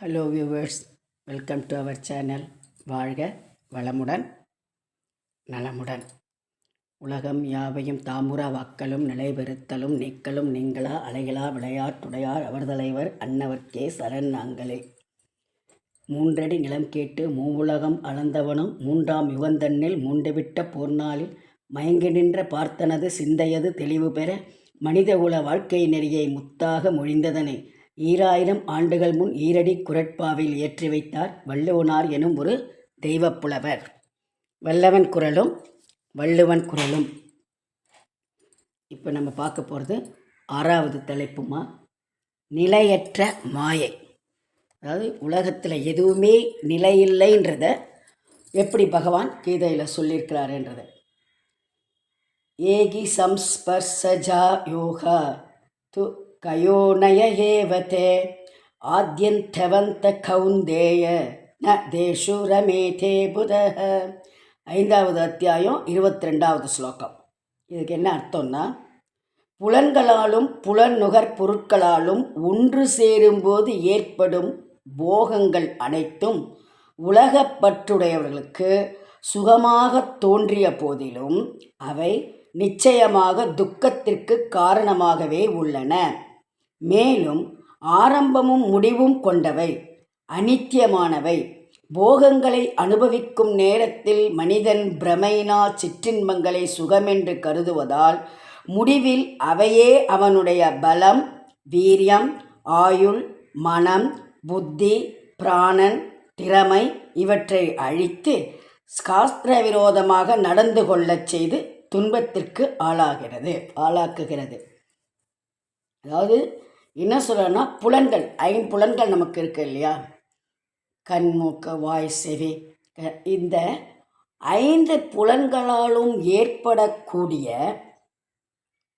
Hello viewers, welcome to our channel. வாழ்க வளமுடன் நலமுடன். உலகம் யாவையும் தாமுறா வாக்களும் நிலைபெறுத்தலும் நீக்கலும் நீங்களா அலைகளா விளையாட்டுடையார் அவர் தலைவர் அன்னவர்க்கே சரண் நாங்களே. மூன்றடி நிலம் கேட்டு மூவுலகம் அளந்தவனும் மூன்றாம் யுகந்தன்னில் மூண்டுவிட்ட போர்நாளில் மயங்கி நின்ற பார்த்தனது சிந்தையது தெளிவு பெற மனித குல வாழ்க்கை நெறியை முத்தாக மொழிந்ததனை 2000 ஆண்டுகள் முன் ஈரடி குரட்பாவில் ஏற்றி வைத்தார் வள்ளுவனார் எனும் ஒரு தெய்வப்புலவர். வல்லவன் குரலும் வள்ளுவன் குரலும். இப்போ நம்ம பார்க்க போகிறது 6வது தலைப்புமா, நிலையற்ற மாயை. அதாவது உலகத்தில் எதுவுமே நிலையில்லைன்றத எப்படி பகவான் கீதையில் சொல்லியிருக்கிறாருன்றத. ஏகி சம்ஸ்பர்சஜா யோகா து கயோனய ஏவதே ஆத்யந்தவந்த கௌந்தேய ந தேஷு ரமேதே புதஹ. 5வது அத்தியாயம் 22வது ஸ்லோகம். இதுக்கு என்ன அர்த்தம்னா, புலன்களாலும் புலன்நுகர் பொருட்களாலும் ஒன்று சேரும்போது ஏற்படும் போகங்கள் அனைத்தும் உலகப்பற்றுடையவர்களுக்கு சுகமாக தோன்றிய போதிலும் அவை நிச்சயமாக துக்கத்திற்கு காரணமாகவே உள்ளன. மேலும் ஆரம்பமும் முடிவும் கொண்டவை, அனித்தியமானவை. போகங்களை அனுபவிக்கும் நேரத்தில் மனிதன் பிரமையினால் சிற்றின்பங்களை சுகமென்று கருதுவதால் முடிவில் அவையே அவனுடைய பலம், வீரியம், ஆயுள், மனம், புத்தி, பிராணன், திறமை இவற்றை அழித்து சாஸ்திர விரோதமாக நடந்து கொள்ளச் செய்து துன்பத்திற்கு ஆளாக்குகிறது. அதாவது என்ன சொல்கிறேன்னா, புலன்கள், 5 புலன்கள் நமக்கு இருக்கு இல்லையா? கண், மூக்கு, வாய், செவி. இந்த 5 புலன்களாலும் ஏற்படக்கூடிய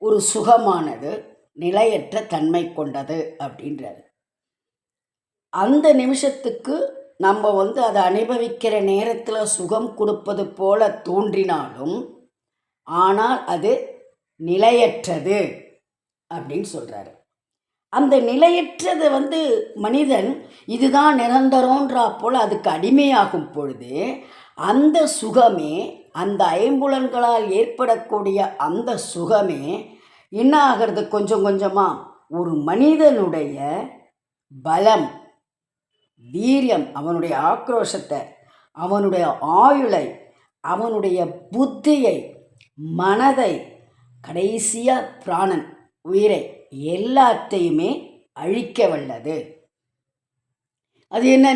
ஒரு சுகமானது நிலையற்ற தன்மை கொண்டது அப்படின்றாரு. அந்த நிமிஷத்துக்கு நம்ம அதை அனுபவிக்கிற நேரத்தில் சுகம் கொடுப்பது போல தோன்றினாலும் ஆனால் அது நிலையற்றது அப்படின்னு சொல்கிறாரு. அந்த நிலையற்றதை மனிதன் இதுதான் நிரந்தரம்ன்றா போல் அதுக்கு அடிமையாகும் பொழுது அந்த சுகமே, அந்த 5 புலன்களால் ஏற்படக்கூடிய அந்த சுகமே என்ன ஆகிறது? கொஞ்சம் கொஞ்சமாக ஒரு மனிதனுடைய பலம், வீரியம், அவனுடைய ஆக்ரோஷத்தை, அவனுடைய ஆயுளை, அவனுடைய புத்தியை, மனதை, கடைசியாக பிராணன், உயிரை எல்லாத்தையுமே அழிக்க வல்லது. அது என்ன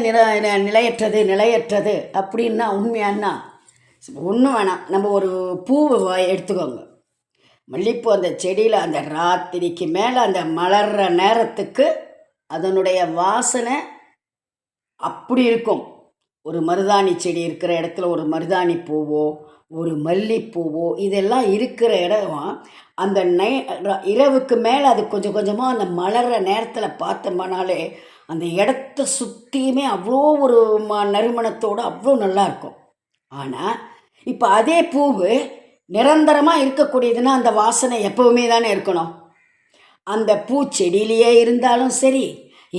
நிலையற்றது அப்படின்னா உண்மையானா ஒன்றும் வேணாம். நம்ம ஒரு பூவை எடுத்துக்கோங்க. மல்லிப்பூ அந்த செடியில் அந்த ராத்திரிக்கு மேலே அந்த மலர்ற நேரத்துக்கு அதனுடைய வாசனை அப்படி இருக்கும். ஒரு மருதாணி செடி இருக்கிற இடத்துல ஒரு மருதாணி பூவோ ஒரு மல்லிப்பூவோ இதெல்லாம் இருக்கிற இடம் அந்த இரவுக்கு மேலே அது கொஞ்சம் கொஞ்சமாக அந்த மலர்ற நேரத்தில் பார்த்தோம்னாலே அந்த இடத்த சுற்றியுமே அவ்வளோ ஒரு நறுமணத்தோடு அவ்வளோ நல்லாயிருக்கும். ஆனால் இப்போ அதே பூவு நிரந்தரமாக இருக்கக்கூடியதுன்னா அந்த வாசனை எப்போவுமே தானே இருக்கணும். அந்த பூச்செடியிலேயே இருந்தாலும் சரி,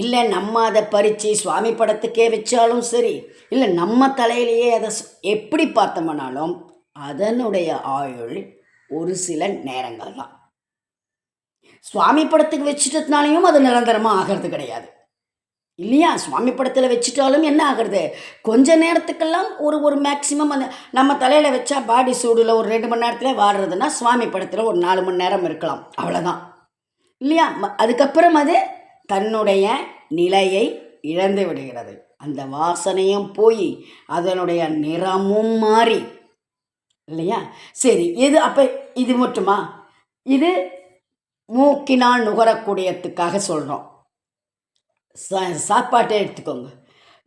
இல்லை நம்ம அதை பறித்து சுவாமி படத்துக்கே வச்சாலும் சரி, இல்லை நம்ம தலையிலேயே அதை எப்படி பார்த்தோம்னாலும் அதனுடைய ஆயுள் ஒரு சில நேரங்கள் தான். சுவாமி படத்துக்கு வச்சுட்டதுனாலையும் அது நிரந்தரமாக ஆகிறது கிடையாது இல்லையா? சுவாமி படத்தில் வச்சுட்டாலும் என்ன ஆகிறது? கொஞ்ச நேரத்துக்கெல்லாம் ஒரு மேக்சிமம் அந்த நம்ம தலையில் வச்சா பாடி சூடில் ஒரு 2 மணி நேரத்தில் வாடுறதுன்னா சுவாமி படத்தில் ஒரு 4 மணி நேரம் இருக்கலாம், அவ்வளோதான் இல்லையா? அதுக்கப்புறம் அது தன்னுடைய நிலையை இழந்து விடுகிறது. அந்த வாசனையும் போய் அதனுடைய நிறமும் மாறி இல்லையா? சரி, அப்போ இது மட்டுமா? இது மூக்கினால் நுகரக்கூடியதுக்காக சொல்கிறோம். சாப்பாட்டை எடுத்துக்கோங்க.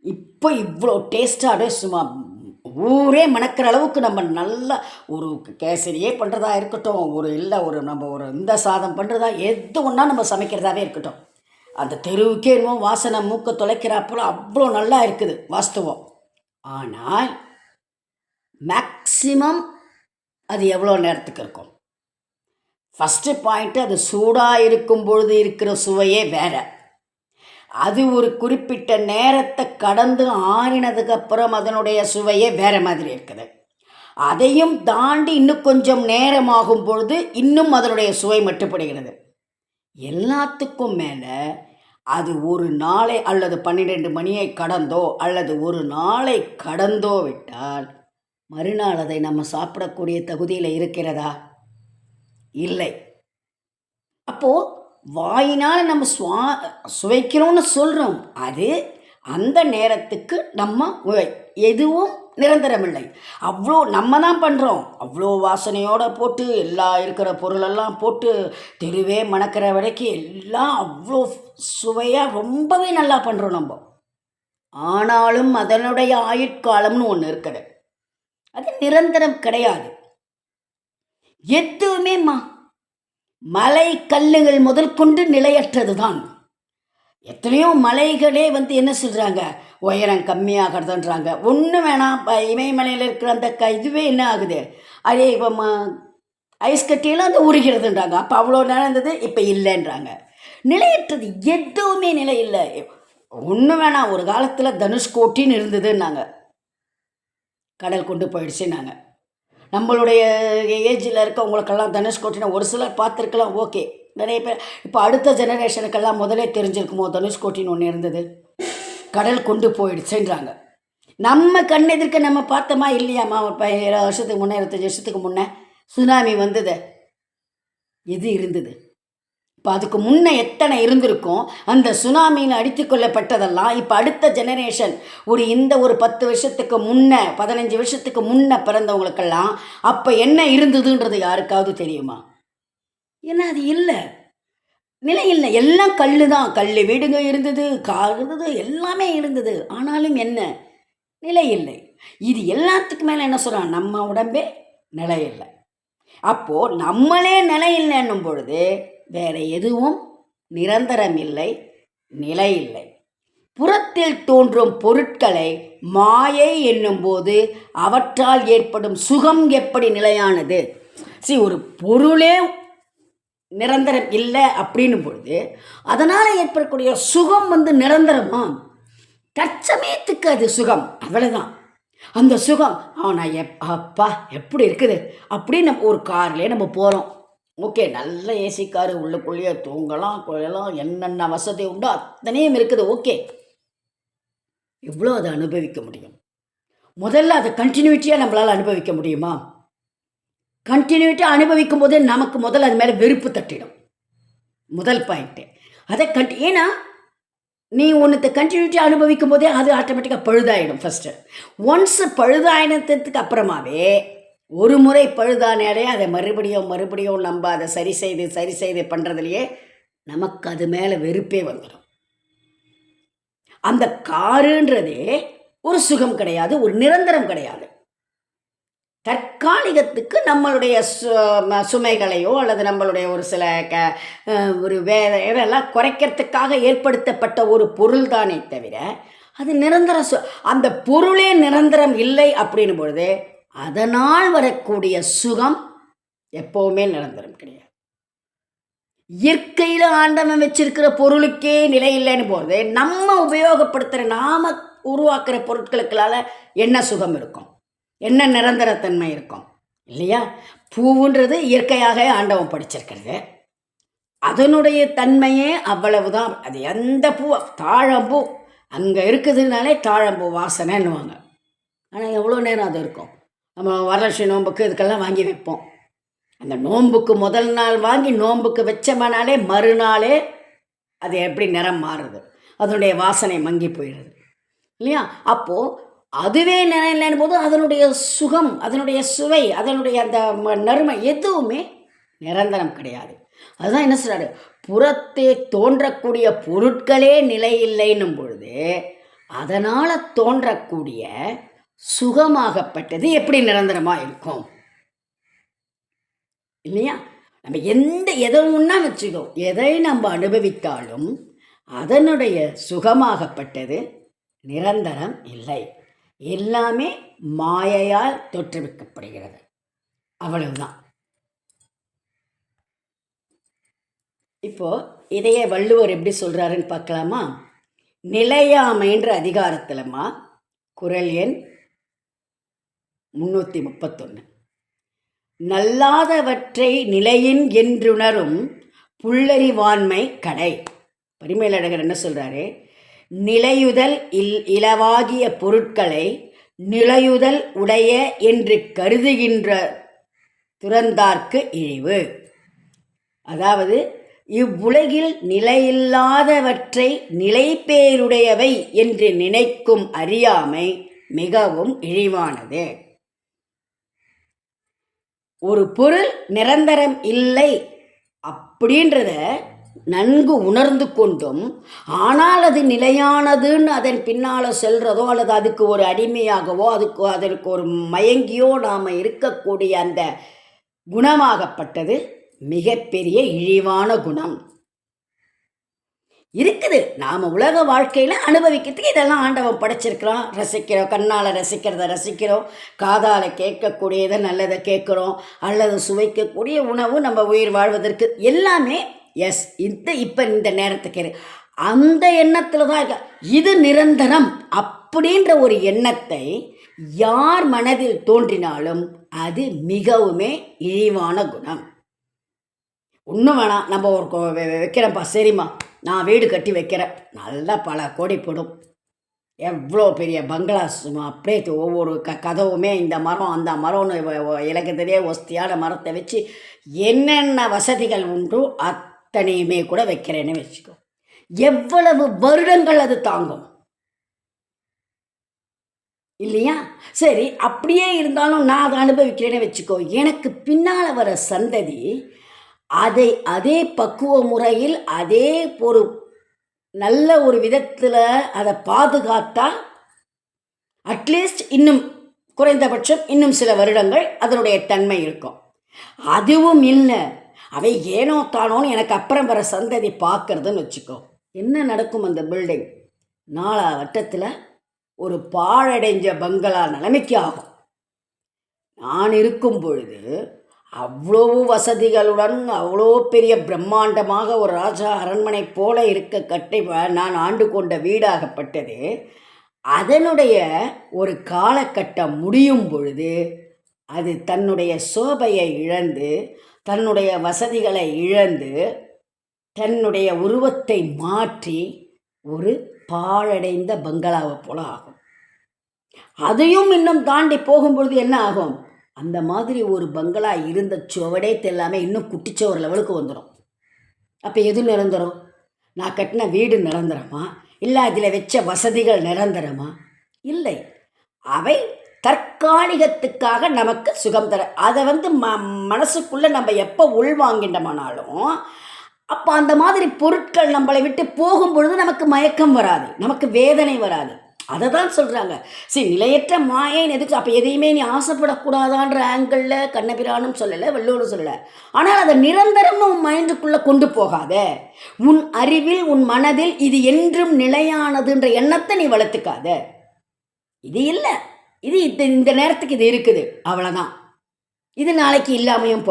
இப்போ இவ்வளோ டேஸ்டாக சும்மா ஊரே மணக்கிற அளவுக்கு நம்ம நல்லா ஒரு கேசரியே பண்ணுறதா இருக்கட்டும், நம்ம ஒரு இந்த சாதம் பண்ணுறதா, எது ஒன்றா நம்ம சமைக்கிறதாவே இருக்கட்டும், அந்த தெருவுக்கே என்னமோ வாசனை மூக்க தொலைக்கிறாப்புல அவ்வளோ நல்லா இருக்குது வாஸ்தவம். ஆனால் மேக்சிமம் அது எவ்வளோ நேரத்துக்கு இருக்கும்? ஃபஸ்ட்டு பாயிண்ட்டு, அது சூடாக இருக்கும் பொழுது இருக்கிற சுவையே வேறு. அது ஒரு குறிப்பிட்ட நேரத்தை கடந்து ஆறினதுக்கப்புறம் அதனுடைய சுவையே வேறு மாதிரி இருக்குது. அதையும் தாண்டி இன்னும் கொஞ்சம் நேரமாகும் பொழுது இன்னும் அதனுடைய சுவை மட்டுப்படுகிறது. எல்லாத்துக்கும் மேலே அது ஒரு நாளை அல்லது 12 மணியை கடந்தோ அல்லது ஒரு நாளை கடந்தோ விட்டால் மறுநாள் அதை நம்ம சாப்பிடக்கூடிய தகுதியில் இருக்கிறதா? இல்லை. அப்போது வாயினால் நம்ம சுவைக்கிறோன்னு சொல்கிறோம். அது அந்த நேரத்துக்கு நம்ம எதுவும் நிரந்தரமில்லை. அவ்வளோ நம்ம தான் பண்ணுறோம். அவ்வளோ வாசனையோடு போட்டு எல்லா இருக்கிற பொருளெல்லாம் போட்டு தெருவே மணக்கிற வரைக்கும் எல்லாம் அவ்வளோ சுவையாக ரொம்பவே நல்லா பண்ணுறோம் நம்ம. ஆனாலும் அதனுடைய ஆயுட்காலம்னு ஒன்று இருக்குது. அது நிரந்தரம் கிடையாது. எதுவுமேம்மா மலை கல்லுகள் முதல் கொண்டு நிலையற்றது தான். எத்தனையோ மலைகளே என்ன சொல்கிறாங்க, உயரம் கம்மியாகிறதுன்றாங்க. ஒன்றும் வேணாம், இமயமலையில் இருக்கிற அந்த இதுவே என்ன ஆகுது, அதே இப்போ ஐஸ் கட்டியெல்லாம் அந்த உருகிறதுன்றாங்க. அப்போ அவ்வளோ நடந்தது, இப்போ இல்லைன்றாங்க. நிலையற்றது எதுவுமே நிலை இல்லை. ஒன்றும் வேணாம், ஒரு காலத்தில் தனுஷ்கோட்டின்னு இருந்ததுன்னாங்க, கடல் கொண்டு போயிடுச்சுன்னாங்க. நம்மளுடைய ஏஜில் இருக்கவங்களுக்கெல்லாம் தனுஷ்கோட்டினா ஒரு சிலர் பார்த்துருக்கலாம், ஓகே. நிறைய பேர் இப்போ அடுத்த ஜெனரேஷனுக்கெல்லாம் முதலே தெரிஞ்சிருக்குமோ தனுஷ்கோட்டின்னு ஒன்று இருந்தது, கடல் கொண்டு போயிடுச்சுன்றாங்க. நம்ம கண்ணெதிர்க்க நம்ம பார்த்தோமா இல்லையாம்மா? ஒரு 20 வருஷத்துக்கு முன்னே 25 வருஷத்துக்கு முன்னே சுனாமி வந்தது, எது இருந்தது? இப்போ அதுக்கு முன்னே எத்தனை இருந்திருக்கும்? அந்த சுனாமியில் அடித்து கொள்ளப்பட்டதெல்லாம் இப்போ அடுத்த ஜெனரேஷன் ஒரு 10 வருஷத்துக்கு முன்னே 15 வருஷத்துக்கு முன்னே பிறந்தவங்களுக்கெல்லாம் அப்போ என்ன இருந்ததுன்றது யாருக்காவது தெரியுமா? ஏன்னா அது இல்லை, நிலை இல்லை. எல்லாம் கல் தான். கல் வீடுங்க இருந்தது, கார் இருந்தது, எல்லாமே இருந்தது. ஆனாலும் என்ன, நிலை இல்லை. இது எல்லாத்துக்கு மேலே என்ன சொல்கிறான், நம்ம உடம்பே நிலை இல்லை. அப்போது நம்மளே நிலை இல்லைன்னும் பொழுது வேறு எதுவும் நிரந்தரம் இல்லை, நிலை இல்லை. புறத்தில் தோன்றும் பொருட்களை மாயை என்னும்போது அவற்றால் ஏற்படும் சுகம் எப்படி நிலையானது? ஒரு பொருளே நிரந்தரம் இல்லை அப்படின்னும் பொழுது அதனால் ஏற்படக்கூடிய சுகம் நிரந்தரமா? தற்சமயத்துக்கு அது சுகம், அவ்வளோதான். அந்த சுகம் நான் அப்பா எப்படி இருக்குது அப்படின்னு நம்ம ஒரு கார்லேயே நம்ம போகிறோம், ஓகே, நல்ல ஏசி காரு, உள்ளுக்குள்ளேயே தூங்கலாம் கொள்ளலாம், என்னென்ன வசதி உண்டோ அத்தனையும் இருக்குது, ஓகே. எவ்வளோ அதை அனுபவிக்க முடியும்? முதல்ல அதை கண்டினியூட்டியாக நம்மளால் அனுபவிக்க முடியுமா? கண்டினியூட்டியாக அனுபவிக்கும் போதே நமக்கு முதல்ல அது மேலே வெறுப்பு தட்டிடும். முதல் பாயிண்ட்டு அதை ஏன்னா நீ ஒன்றத்தை கண்டினியூட்டியாக அனுபவிக்கும் போதே அது ஆட்டோமேட்டிக்காக பழுதாயிடும். ஃபஸ்ட்டு ஒன்ஸ் பழுதாயினத்துக்கு அப்புறமாவே ஒரு முறை பழுதானாலே அதை மறுபடியும் நம்ம அதை சரி செய்து பண்ணுறதுலையே நமக்கு அது மேலே வெறுப்பே வந்துடும். அந்த காருன்றதே ஒரு சுகம் கிடையாது, ஒரு நிரந்தரம் கிடையாது. தற்காலிகத்துக்கு நம்மளுடைய சுமைகளையோ அல்லது நம்மளுடைய ஒரு சில ஒரு இதெல்லாம் குறைக்கிறதுக்காக ஏற்படுத்தப்பட்ட ஒரு பொருள் தானே தவிர அது நிரந்தரம் அந்த பொருளே நிரந்தரம் இல்லை அப்படின்னும் பொழுது அதனால் வரக்கூடிய சுகம் எப்போவுமே நிரந்தரம் கிடையாது. இயற்கையில் ஆண்டவன் வச்சிருக்கிற பொருளுக்கே நிலை இல்லைன்னு போது நம்ம உபயோகப்படுத்துகிற நாம் உருவாக்குற பொருட்களுக்களால் என்ன சுகம் இருக்கும், என்ன நிரந்தரத்தன்மை இருக்கும் இல்லையா? பூவுன்றது இயற்கையாக ஆண்டவன் படிச்சிருக்கிறது, அதனுடைய தன்மையே அவ்வளவுதான். அது எந்த பூ, தாழம்பூ அங்கே இருக்குதுனாலே தாழம்பூ வாசனைன்னுவாங்க. ஆனால் எவ்வளோ நேரம் அது இருக்கும்? நம்ம வரலட்சுமி நோம்புக்கு இதுக்கெல்லாம் வாங்கி வைப்போம். அந்த நோம்புக்கு முதல் நாள் வாங்கி நோம்புக்கு வச்சோம்னாலே மறுநாளே அது எப்படி நிறம் மாறுது, அதனுடைய வாசனை மங்கி போயிடுது இல்லையா? அப்போது அதுவே நிலையில்லைன்னு போது அதனுடைய சுகம், அதனுடைய சுவை, அதனுடைய அந்த நறுமை எதுவுமே நிரந்தரம் கிடையாது. அதுதான் என்ன சொல்கிறாரு, புறத்தே தோன்றக்கூடிய பொருட்களே நிலை இல்லைன்னும் பொழுது அதனால் தோன்றக்கூடிய சுகமாகப்பட்டது எப்படி நிரந்தரமாக இருக்கும் இல்லையா? நம்ம எதை ஒன்றா வச்சுக்கோ, எதை நம்ம அனுபவித்தாலும் அதனுடைய சுகமாகப்பட்டது நிரந்தரம் இல்லை, எல்லாமே மாயையால் தோற்றுவிக்கப்படுகிறது, அவ்வளவுதான். இப்போது இதையே வள்ளுவர் எப்படி சொல்கிறாருன்னு பார்க்கலாமா? நிலையாமைன்ற அதிகாரத்திலம்மா குறள் எண் 331. நல்லாதவற்றை நிலையின் என்றுணரும் புல்லறிவாண்மை கடை. பரிமேலழகர் என்ன சொல்கிறாரு? நிலையுதல் இலவாகிய பொருட்களை நிலையுதல் உடைய என்று கருதுகின்ற துறந்தார்க்கு இழிவு. அதாவது இவ்வுலகில் நிலையில்லாதவற்றை நிலைபேருடையவை என்று நினைக்கும் அறியாமை மிகவும் இழிவானது. ஒரு பொருள் நிரந்தரம் இல்லை அப்படின்றத நன்கு உணர்ந்து கொண்டும் ஆனால் அது நிலையானதுன்னு அதன் பின்னால் செல்றதோ அல்லது அதுக்கு ஒரு அடிமையாகவோ அதற்கு ஒரு மயங்கியோ நாம் இருக்கக்கூடிய அந்த குணமாகப்பட்டது மிகப்பெரிய இழிவான குணம் இருக்குது. நாம் உலக வாழ்க்கையில் அனுபவிக்கிறதுக்கு இதெல்லாம் ஆண்டவன் படைச்சிருக்கிறோம். ரசிக்கிறோம், கண்ணால் ரசிக்கிறத ரசிக்கிறோம், காதால் கேட்கக்கூடியதை நல்லதை கேட்குறோம், அல்லது சுவைக்கக்கூடிய உணவு நம்ம உயிர் வாழ்வதற்கு எல்லாமே எஸ். இப்போ இந்த நேரத்துக்கு அந்த எண்ணத்தில் தான் இது நிரந்தரம் அப்படின்ற ஒரு எண்ணத்தை யார் மனதில் தோன்றினாலும் அது மிகவுமே இழிவான குணம். ஒன்றும் வேணாம், நம்ம ஒரு வைக்கிறேன்ப்பா, சரிம்மா நான் வீடு கட்டி வைக்கிறேன், நல்லா பல கோடி போடும், எவ்வளோ பெரிய பங்களாஸ், அப்படியே ஒவ்வொரு கதவுமே இந்த மரம் அந்த மரம்னு இலக்கத்திலே ஒஸ்தியான மரத்தை வச்சு என்னென்ன வசதிகள் உண்டோ அத்தனையுமே கூட வைக்கிறேன்னு வச்சுக்கோ. எவ்வளவு வருடங்கள் அது தாங்கும் இல்லையா? சரி, அப்படியே இருந்தாலும் நான் அதை அனுபவிக்கிறேன்னு வச்சுக்கோ. எனக்கு பின்னால் வர சந்ததி அதே பக்குவ முறையில் அதே ஒரு நல்ல ஒரு விதத்தில் அதை பாதுகாத்தா அட்லீஸ்ட் இன்னும் குறைந்தபட்சம் இன்னும் சில வருடங்கள் அதனுடைய தன்மை இருக்கும். அதுவும் இல்லை, அவை ஏனோ தானோன்னு எனக்கு அப்புறம் வர சந்ததி பார்க்கறதுன்னு வச்சுக்கோ. என்ன நடக்கும்? அந்த பில்டிங் 4 வட்டத்தில் ஒரு பாழடைஞ்ச பங்களா நிலைமைக்கு ஆகும். நான் இருக்கும் பொழுது அவ்வளோ வசதிகளுடன் அவ்வளோ பெரிய பிரம்மாண்டமாக ஒரு ராஜா அரண்மனை போல இருக்க நான் ஆண்டு கொண்ட வீடாகப்பட்டது. அதனுடைய ஒரு காலகட்டம் முடியும் பொழுது அது தன்னுடைய சோபையை இழந்து, தன்னுடைய வசதிகளை இழந்து, தன்னுடைய உருவத்தை மாற்றி ஒரு பாழடைந்த பங்களாவை போல ஆகும். அதையும் இன்னும் தாண்டி போகும்பொழுது என்ன ஆகும்? அந்த மாதிரி ஒரு பங்களா இருந்த சுவடே எல்லாமே இன்னும் குட்டிச்சோர் லெவலுக்கு வந்துடும். அப்போ எது நிரந்தரம்? நான் கட்டின வீடு நிரந்தரமா? இல்லை அதில் வச்ச வசதிகள் நிரந்தரமா? இல்லை, அவை தற்காலிகத்துக்காக நமக்கு சுகம் தர. அதை மனசுக்குள்ளே நம்ம எப்போ உள்வாங்கிட்டோமானாலும் அப்போ அந்த மாதிரி பொருட்கள் நம்மளை விட்டு போகும்பொழுது நமக்கு மயக்கம் வராது, நமக்கு வேதனை வராது. அதை தான் சொல்கிறாங்க. சரி, நிலையற்ற மாயைன்னு எதுக்கு? அப்போ எதையுமே நீ ஆசைப்படக்கூடாதான்ற ஆங்கிளில் கண்ணபிரானும் சொல்லலை, வள்ளுவரும் சொல்லலை. ஆனால் அதை நிரந்தரமாக உன் மைண்டுக்குள்ளே கொண்டு போகாத. உன் அறிவில், உன் மனதில் இது என்றும் நிலையானதுன்ற எண்ணத்தை நீ வளர்த்துக்காத. இது இல்லை, இது இந்த நேரத்துக்கு இது இருக்குது, அவ்வளோதான். இது நாளைக்கு இல்லாமையும்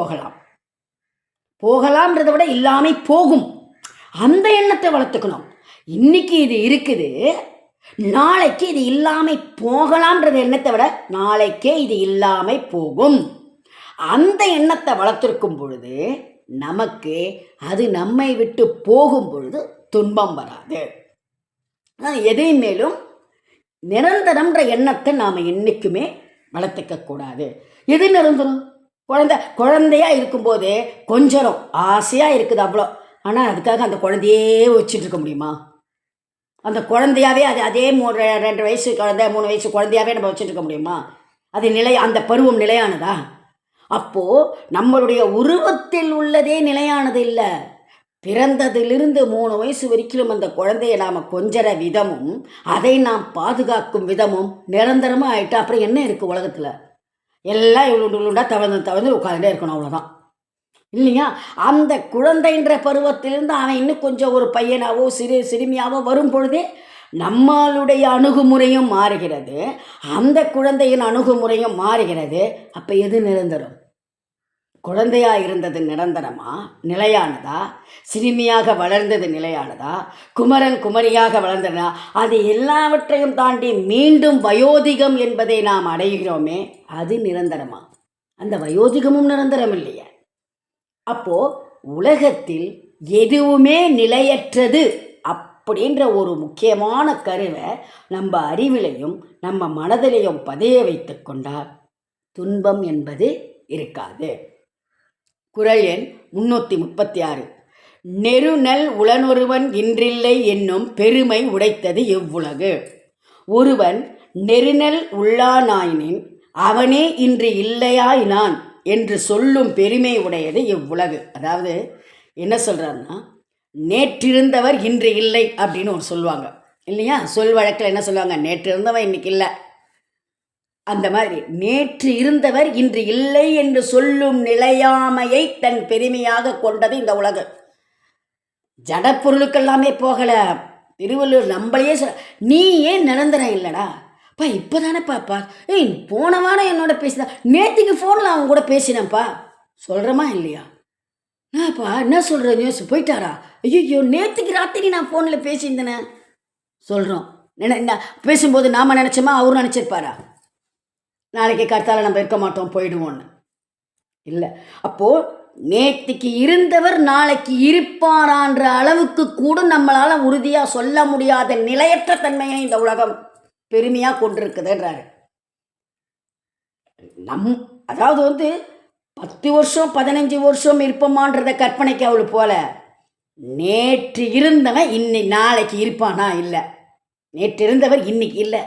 போகலாம்ன்றதை விட இல்லாமல் போகும். அந்த எண்ணத்தை வளர்த்துக்கணும். இன்னைக்கு இது இருக்குது, நாளைக்கு இது இல்லாமல் போகலாம்ன்றது எண்ணத்தை விட நாளைக்கே இது இல்லாமல் போகும். அந்த எண்ணத்தை வளர்த்துருக்கும் பொழுது நமக்கு அது நம்மை விட்டு போகும் பொழுது துன்பம் வராது. எதையும் மேலும் நிரந்தரம்ன்ற எண்ணத்தை நாம் என்றைக்குமே வளர்த்துக்கக்கூடாது. எது நிரந்தரம்? குழந்தையாக இருக்கும்போதே கொஞ்சம் ஆசையாக இருக்குது அவ்வளோ. ஆனால் அதுக்காக அந்த குழந்தையே வச்சுட்டு இருக்க முடியுமா? அந்த குழந்தையாவே அதே 2 வயசு குழந்தை 3 வயசு குழந்தையாவே நம்ம வச்சுட்டு இருக்க முடியுமா? அது அந்த பருவம் நிலையானதா? அப்போது நம்மளுடைய உருவத்தில் உள்ளதே நிலையானது இல்லை. பிறந்ததிலிருந்து 3 வயசு வரைக்கும் அந்த குழந்தையை நாம் கொஞ்சற விதமும் அதை நாம் பாதுகாக்கும் விதமும் நிரந்தரமாக ஆகிட்டா அப்புறம் என்ன இருக்குது உலகத்தில்? எல்லாம் இவ்வளோ தவழ்ந்து உட்காந்துட்டே இருக்கணும், அவ்வளோதான் இல்லையா? அந்த குழந்தைன்ற பருவத்திலிருந்து அவன் இன்னும் கொஞ்சம் ஒரு பையனாவோ சிறுமியாவோ வரும் பொழுதே நம்மளுடைய அணுகுமுறையும் மாறுகிறது, அந்த குழந்தையின் அணுகுமுறையும் மாறுகிறது. அப்போ எது நிரந்தரம்? குழந்தையா இருந்தது நிரந்தரமா, நிலையானதா? சிறுமியாக வளர்ந்தது நிலையானதா? குமரன் குமரியாக வளர்ந்ததா? அது எல்லாவற்றையும் தாண்டி மீண்டும் வயோதிகம் என்பதை நாம் அடைகிறோமே, அது நிரந்தரமா? அந்த வயோதிகமும் நிரந்தரம் இல்லையே. அப்போ உலகத்தில் எதுவுமே நிலையற்றது அப்படின்ற ஒரு முக்கியமான கருவை நம்ம அறிவிலையும் நம்ம மனதிலையும் பதிய வைத்து கொண்டால் துன்பம் என்பது இருக்காது. குறள் எண் 336. நெருநல் உளனொருவன் இன்றில்லை என்னும் பெருமை உடைத்தது எவ்வுலகு. ஒருவன் நெருநல் உள்ளானாயினின் அவனே இன்று இல்லையாயினான் என்று சொல்லும் பெருமை உடையது எவ்வுலகு. அதாவது என்ன சொல்கிறாருன்னா, நேற்றிருந்தவர் இன்று இல்லை அப்படின்னு ஒரு சொல்லுவாங்க இல்லையா? சொல் வழக்கில் என்ன சொல்லுவாங்க? நேற்று இருந்தவன் இன்னைக்கு இல்லை. அந்த மாதிரி நேற்று இருந்தவர் இன்று இல்லை என்று சொல்லும் நிலையாமையை தன் பெருமையாக கொண்டது இந்த உலகு. ஜடப்பொருளுக்கெல்லாமே போகலை. திருவள்ளுவர் நம்மளையே நீ ஏன் நிரந்தரம் இல்லைடா பா, இப்போ தானே பாப்பா, ஏய் போன வாரம் என்னோட பேசிதான், நேற்றுக்கு ஃபோனில் அவங்க கூட பேசினேன்ப்பா சொல்கிறோமா இல்லையா? என்னப்பா என்ன சொல்கிற, நியூஸ் போயிட்டாரா? ஐயோ நேற்றுக்கு ராத்திரி நான் ஃபோனில் பேசியிருந்தேனே சொல்கிறோம். பேசும்போது நாம் நினச்சோமா, அவரும் நினச்சிருப்பாரா நாளைக்கு கர்த்தால நம்ம இருக்க மாட்டோம் போயிடுவோன்னு? இல்லை. அப்போது நேற்றுக்கு இருந்தவர் நாளைக்கு இருப்பாரான்ற அளவுக்கு கூட நம்மளால் உறுதியாக சொல்ல முடியாத நிலையற்ற தன்மையை இந்த உலகம் பெருமையாக கொண்டிருக்குதுன்றாரு. அதாவது 10 வருஷம் 15 வருஷம் இருப்போமான்றத கற்பனைக்கு அவளு போல, நேற்று இருந்தவன் நாளைக்கு இருப்பானா? இல்லை. நேற்று இருந்தவர் இன்னைக்கு இல்லை.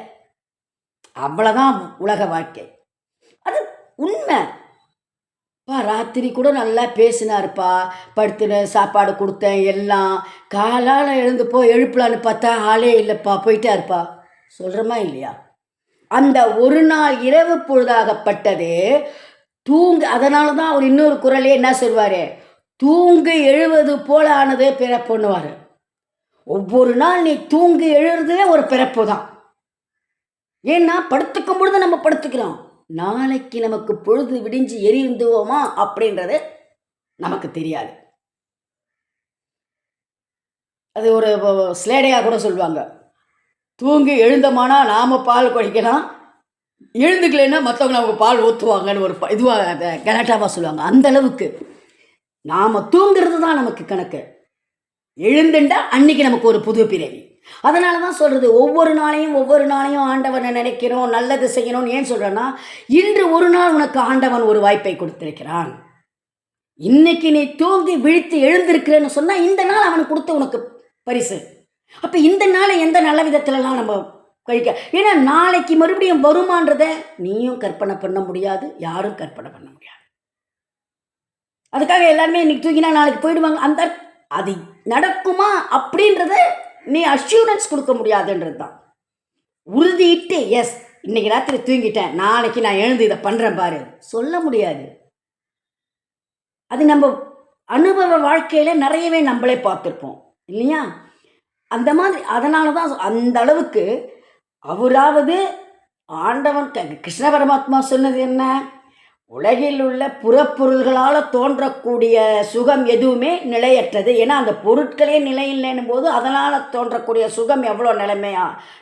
அவ்வளோதான் உலக வாழ்க்கை. அது உண்மை. ராத்திரி கூட நல்லா பேசினாருப்பா, படுத்துன சாப்பாடு கொடுத்தேன் எல்லாம், காலால் எழுந்து எழுப்பலான்னு பார்த்தா ஆளே இல்லைப்பா, போயிட்டாருப்பா சொல்கிறோமா இல்லையா? அந்த ஒரு நாள் இரவு பொழுதாகப்பட்டது அதனால தான் அவர் இன்னொரு குரலே என்ன சொல்வார்? தூங்கு எழுவது போல ஆனது பிறப்புன்னுவார். ஒவ்வொரு நாள் நீ தூங்கி எழுறதுவே ஒரு பிறப்பு தான். ஏன்னா படுத்துக்கும் பொழுது நம்ம படுத்துக்கிறோம், நாளைக்கு நமக்கு பொழுது விடிஞ்சு எரிந்துவோமா அப்படின்றது நமக்கு தெரியாது. அது ஒரு ஸ்லேடையாக கூட சொல்லுவாங்க, தூங்கி எழுந்தோமானா நாம் பால் குடிக்கலாம், எழுந்துக்கலைன்னா மற்றவங்க நமக்கு பால் ஊற்றுவாங்கன்னு ஒரு இதுவாக அதை கலாட்டாவாக சொல்லுவாங்க. அந்த அளவுக்கு நாம் தூங்குறது தான் நமக்கு கணக்கு. எழுந்துண்டா அன்னைக்கு நமக்கு ஒரு புது பிறவி. அதனால தான் சொல்கிறது, ஒவ்வொரு நாளையும் ஆண்டவனை நினைக்கிறோம், நல்லது செய்யணும்னு. ஏன் சொல்கிறேன்னா, இன்று ஒரு நாள் உனக்கு ஆண்டவன் ஒரு வாய்ப்பை கொடுத்திருக்கிறான். இன்னைக்கு நீ தூங்கி விழித்து எழுந்திருக்கிறேன்னு சொன்னால் இந்த நாள் அவனுக்கு கொடுத்த உனக்கு பரிசு. அப்போ இந்த நாளை எந்த நல்ல விதத்துலலாம் நம்ம கழிக்க, ஏன்னா நாளைக்கு மறுபடியும் வருமானதை நீயும் கற்பனை பண்ண முடியாது, யாரும் கற்பனை பண்ண முடியாது. அதுக்காக எல்லாருமே இன்னைக்கு தூங்கினா நாளைக்கு போயிடுவாங்க, அந்த அது நடக்குமா அப்படின்றத நீ அஷ்யூரன்ஸ் கொடுக்க முடியாதுன்றது தான். உறுதியிட்டு எஸ் இன்னைக்கு ராத்திரி தூங்கிட்டேன், நாளைக்கு நான் எழுந்து இதை பண்ணுறேன் பாரு சொல்ல முடியாது. அது நம்ம அனுபவ வாழ்க்கையில் நிறையவே நம்மளே பார்த்துருப்போம் இல்லையா? அந்த மாதிரி. அதனால தான் அந்த அளவுக்கு அவராவது ஆண்டவன் கிருஷ்ண பரமாத்மா சொன்னது என்ன? உலகில் உள்ள புறப்பொருள்களால் தோன்றக்கூடிய சுகம் எதுவுமே நிலையற்றது. ஏன்னா அந்த பொருட்களே நிலையில்லைன்னும் போது அதனால் தோன்றக்கூடிய சுகம் எவ்வளோ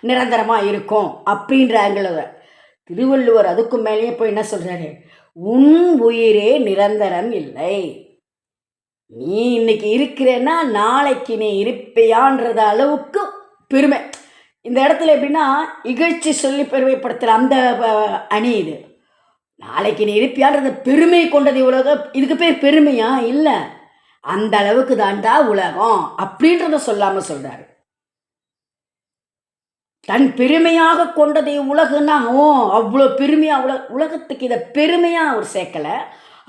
நிரந்தரமாக இருக்கும் அப்படின்றாங்கள. திருவள்ளுவர் அதுக்கு மேலேயே போய் என்ன சொல்கிறாரு? உன் உயிரே நிரந்தரம் இல்லை. நீ இன்னைக்கு இருக்கிறேன்னா நாளைக்கு நீ இருப்பையான்றத அளவுக்கு பெருமை. இந்த இடத்துல எப்படின்னா இகழ்ச்சி சொல்லி பெருமைப்படுத்துகிற அந்த அணி இது. நாளைக்கு நீ இருப்பியான்றத பெருமை கொண்டது உலகம். இதுக்கு பேர் பெருமையா? இல்லை, அந்த அளவுக்கு தாண்டா உலகம் அப்படின்றத சொல்லாமல் சொல்கிறாரு. தன் பெருமையாக கொண்டதை உலகன்னா அவ்வளோ பெருமையாக உலகத்துக்கு இதை பெருமையாக அவர் சேர்க்கலை.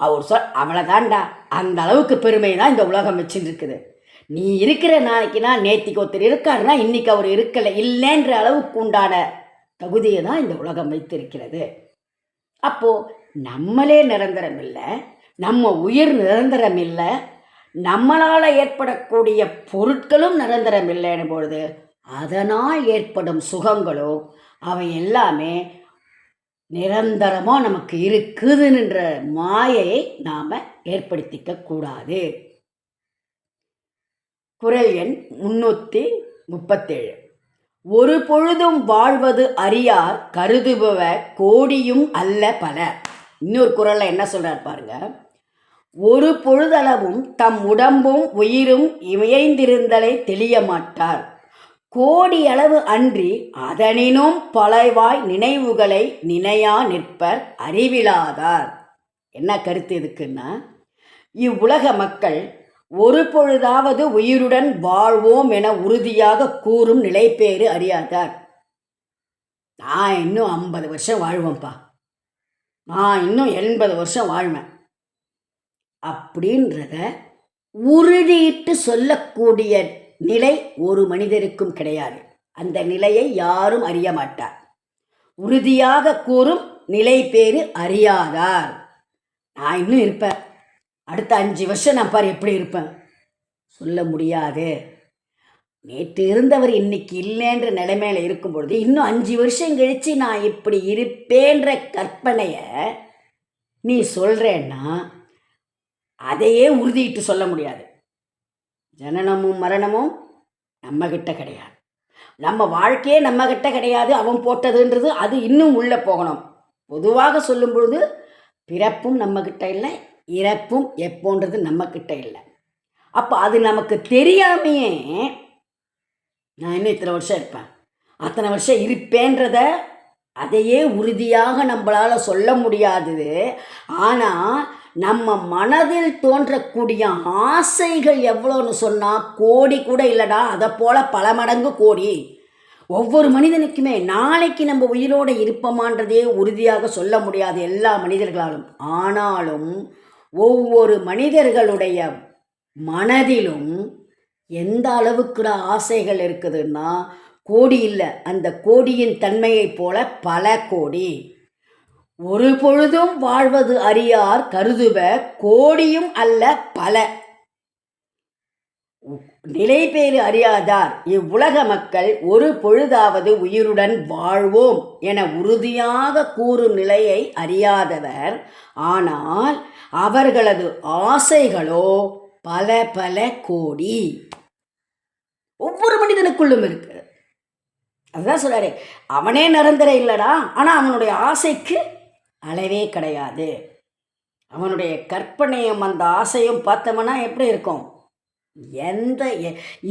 அவர் அவ்வளோதான்டா, அந்த அளவுக்கு பெருமை தான் இந்த உலகம் வச்சுட்டு இருக்குது. நீ இருக்கிற நாளைக்குனா நேற்றுக்கு ஒருத்தர் இருக்காருன்னா இன்றைக்கி அவர் இருக்கலை இல்லைன்ற அளவுக்கு உண்டான தகுதியை தான் இந்த உலகம் வைத்திருக்கிறது. அப்போது நம்மளே நிரந்தரம் இல்லை, நம்ம உயிர் நிரந்தரம் இல்லை, நம்மளால் ஏற்படக்கூடிய பொருட்களும் நிரந்தரம் இல்லைன்னு பொழுது அதனால் ஏற்படும் சுகங்களோ அவை எல்லாமே நிரந்தரமாக நமக்கு இருக்குதுன்ற மாயையை நாம் ஏற்படுத்திக்க கூடாது. குறள் எண் 337. ஒரு பொழுதும் வாழ்வது அறியார் கருதுபவ கோடியும் அல்ல பல. இன்னொரு குறளில் என்ன சொல்றார் பாருங்க. ஒரு பொழுதளவும் தம் உடம்பும் உயிரும் இமைந்திருந்தலை தெளிய மாட்டார். கோடியளவு அன்றி அதனினும் பலவாய் நினைவுகளை நினையா நிற்பர் அறிவிலாதார். என்ன கருத்து இதுக்குன்னா, இவ்வுலக மக்கள் ஒரு பொழுதாவது உயிருடன் வாழ்வோம் என உறுதியாக கூறும் நிலைப்பேறு அறியாதார். நான் இன்னும் 50 வருஷம் வாழ்வேன்ப்பா, நான் இன்னும் 80 வருஷம் வாழ்வேன் அப்படின்றத உறுதியிட்டு சொல்லக்கூடிய நிலை ஒரு மனிதருக்கும் கிடையாது. அந்த நிலையை யாரும் அறிய மாட்டார். உறுதியாக கூறும் நிலை பேரு அறியாதார். நான் இன்னும் இருப்பேன், அடுத்த 5 வருஷம் நான் பாரு எப்படி இருப்பேன் சொல்ல முடியாது. நேற்று இருந்தவர் இன்னைக்கு இல்லைன்ற நிலைமையில இருக்கும் பொழுது இன்னும் 5 வருஷம் கழிச்சு நான் இப்படி இருப்பேன்ற கற்பனைய நீ சொல்றேன்னா அதையே உறுதியிட்டு சொல்ல முடியாது. ஜனனமும் மரணமும் நம்மகிட்ட கிடையாது, நம்ம வாழ்க்கையே நம்மகிட்ட கிடையாது. அவன் போட்டதுன்றது அது இன்னும் உள்ளே போகணும். பொதுவாக சொல்லும் பொழுது பிறப்பும் நம்மக்கிட்ட இல்லை, இறப்பும் எப்போன்றது நம்மக்கிட்ட இல்லை. அப்போ அது நமக்கு தெரியாமையே நான் இன்னும் இத்தனை வருஷம் இருப்பேன், அத்தனை வருஷம் இருப்பேன்றத அதையே உறுதியாக நம்மளால் சொல்ல முடியாதது. ஆனால் நம்ம மனதில் தோன்றக்கூடிய ஆசைகள் எவ்வளோன்னு சொன்னால் கோடி கூட இல்லைடா, அதை போல் பல மடங்கு கோடி. ஒவ்வொரு மனிதனுக்குமே நாளைக்கு நம்ம உயிரோடு இருப்போமான்றதே உறுதியாக சொல்ல முடியாது எல்லா மனிதர்களாலும். ஆனாலும் ஒவ்வொரு மனிதர்களுடைய மனதிலும் எந்த அளவுக்கு ஆசைகள் இருக்குதுன்னா கோடி இல்லை, அந்த கோடியின் தன்மையை போல பல கோடி. ஒரு பொழுதும் வாழ்வது அறியார் கருதுவ கோடியும் அல்ல பல. நிலை பேறு அறியாதார் இவ்வுலக மக்கள் ஒரு பொழுதாவது உயிருடன் வாழ்வோம் என உறுதியாக கூறும் நிலையை அறியாதவர். ஆனால் அவர்களது ஆசைகளோ பல பல கோடி. ஒவ்வொரு மனிதனுக்குள்ளும் இருக்கு. அதுதான் சொல்றாரு, அவனே நிரந்தரம் இல்லடா, ஆனால் அவனுடைய ஆசைக்கு அளவே கிடையாது. அவனுடைய கற்பனையும் அந்த ஆசையும் பார்த்தோம்னா எப்படி இருக்கும்,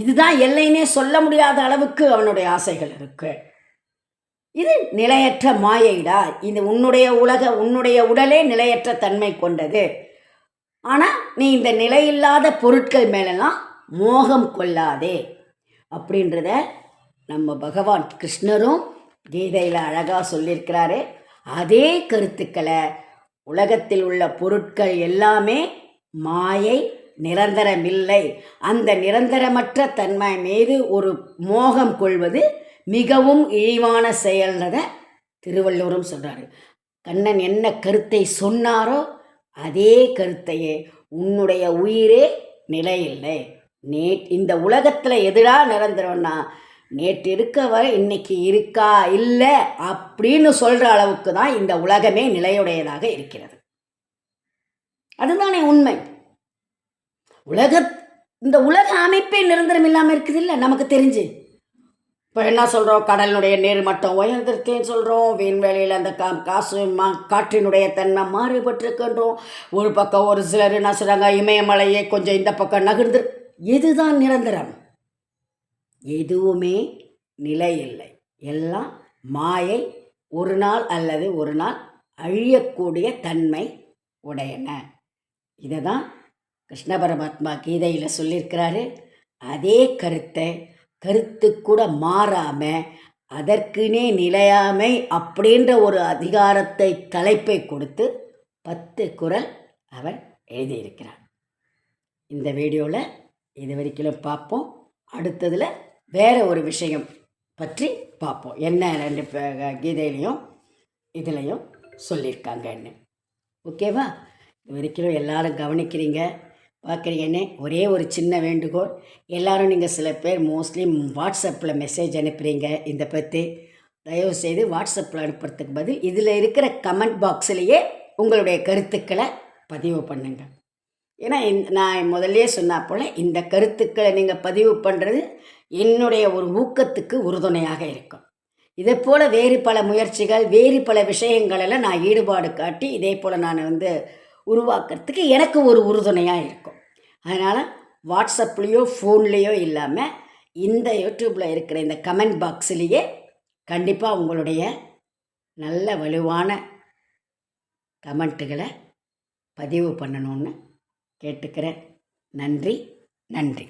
இதுதான் எல்லைன்னே சொல்ல முடியாத அளவுக்கு அவனுடைய ஆசைகள் இருக்கு. இது நிலையற்ற மாயைடா. இது உன்னுடைய உடலே நிலையற்ற தன்மை கொண்டது. ஆனால் நீ இந்த நிலையில்லாத பொருட்கள் மேலெல்லாம் மோகம் கொள்ளாதே அப்படின்றத நம்ம பகவான் கிருஷ்ணரும் கீதையில் அழகாக சொல்லியிருக்கிறாரு. அதே கருத்துக்களை உலகத்தில் உள்ள பொருட்கள் எல்லாமே மாயை, நிரந்தரமில்லை. அந்த நிரந்தரமற்ற தன்மை மீது ஒரு மோகம் கொள்வது மிகவும் இழிவான செயல்ன்றதை திருவள்ளுவரும் சொல்கிறாரு. கண்ணன் என்ன கருத்தை சொன்னாரோ அதே கருத்தையே உன்னுடைய உயிரே நிலையில்லை. இந்த உலகத்தில் எதுடா நிரந்தரம்னா நேற்று இருக்க வரை இன்னைக்கு இருக்கா இல்லை அப்படின்னு சொல்கிற அளவுக்கு தான் இந்த உலகமே நிலையுடையதாக இருக்கிறது. அதுதானே உண்மை. இந்த உலக அமைப்பே நிரந்தரம் இல்லாமல் இருக்குது இல்லை நமக்கு தெரிஞ்சு. இப்போ என்ன சொல்கிறோம், கடலினுடைய நீர் மட்டம் உயர்ந்திருக்கேன்னு சொல்கிறோம், விண்வெளியில் அந்த காற்றினுடைய தன்மை மாறுபட்டிருக்கின்றோம். ஒரு பக்கம் ஒரு சிலர் என்ன சொல்கிறாங்க, இமயமலையே கொஞ்சம் இந்த பக்கம் நகர்ந்து. இதுதான் நிரந்தரம். எதுவுமே நிலை இல்லை, எல்லாம் மாயை. ஒரு நாள் அல்லது ஒரு நாள் அழியக்கூடிய தன்மை உடையன. இதை தான் கிருஷ்ண பரமாத்மா கீதையில் சொல்லியிருக்கிறாரு. அதே கருத்து கூட மாறாமல் அதற்குனே நிலையாமை அப்படின்ற ஒரு அதிகாரத்தை தலைப்பை கொடுத்து 10 குறள் அவர் எழுதியிருக்கிறார். இந்த வீடியோவில் இது வரைக்கும் பார்ப்போம். அடுத்ததில் வேறு ஒரு விஷயம் பற்றி பார்ப்போம், என்ன 2 கீதையிலையும் இதுலேயும் சொல்லியிருக்காங்கன்னு. ஓகேவா? இது வரைக்கும் எல்லாரும் கவனிக்கிறீங்க, பார்க்குறீங்கன்னு. ஒரே ஒரு சின்ன வேண்டுகோள், எல்லோரும் நீங்கள் சில பேர் மோஸ்ட்லி வாட்ஸ்அப்பில் மெசேஜ் அனுப்புகிறீங்க. இதை பற்றி தயவுசெய்து வாட்ஸ்அப்பில் அனுப்புறதுக்கு பதில் இதில் இருக்கிற கமெண்ட் பாக்ஸ்லேயே உங்களுடைய கருத்துக்களை பதிவு பண்ணுங்கள். ஏன்னா நான் முதல்லே சொன்னா போல் இந்த கருத்துக்களை நீங்கள் பதிவு பண்ணுறது என்னுடைய ஒரு ஊக்கத்துக்கு உறுதுணையாக இருக்கும். இதே போல் வேறு பல முயற்சிகள், வேறு பல விஷயங்களெல்லாம் நான் ஈடுபாடு காட்டி இதே போல் நான் உருவாக்குறதுக்கு எனக்கு ஒரு உறுதுணையாக இருக்கும். அதனால் வாட்ஸ்அப்லேயோ ஃபோன்லேயோ இல்லாமல் இந்த யூடியூப்பில் இருக்கிற இந்த கமெண்ட் பாக்ஸ்லேயே கண்டிப்பாக உங்களுடைய நல்ல வலுவான கமெண்ட்டுகளை பதிவு பண்ணணும்னு கேட்டுக்கிறேன். நன்றி.